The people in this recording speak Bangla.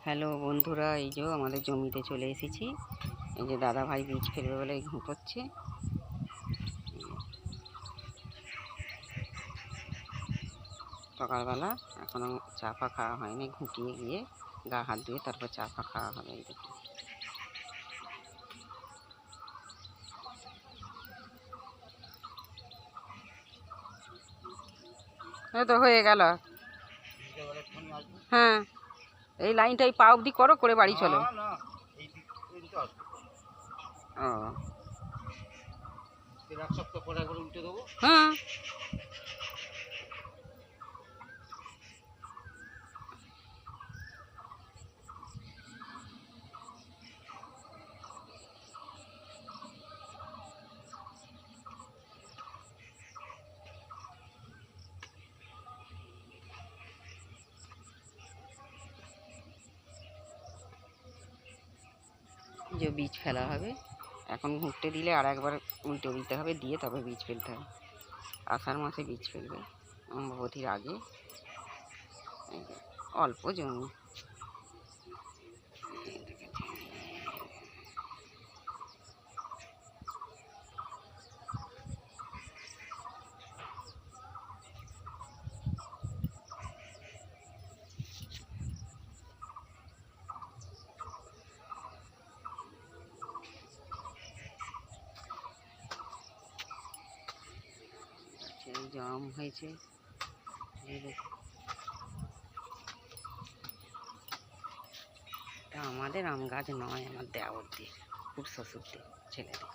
হ্যালো বন্ধুরা, এই যে আমাদের জমিতে চলে এসেছি। এই যে দাদা ভাই বীজ ফেলবে বলে ঘুঁটোচ্ছে। সকালবেলা এখনো চা ফা খাওয়া হয়নি, ঘুঁটিয়ে গিয়ে গা হাত ধুয়ে তারপর চা ফা খাওয়া হবে। এই দেখুন, তো হয়ে গেল। হ্যাঁ, এই লাইনটাই পা অবধি করো, করে বাড়ি চলো। ও হ্যাঁ, যে বীজ ফেলা হবে এখন ঘুরতে দিলে আর একবার উল্টে দিতে হবে, দিয়ে তবে বীজ ফেলতে হবে। আষাঢ় মাসে বীজ ফেলবে, অম্বুবতীর আগে। অল্প জমি, এই জাম হয়েছে। আমাদের আম গাছ নয়, আমার দেওয়ার দিয়ে, খুব শ্বশুর দিয়ে, ছেলেদের।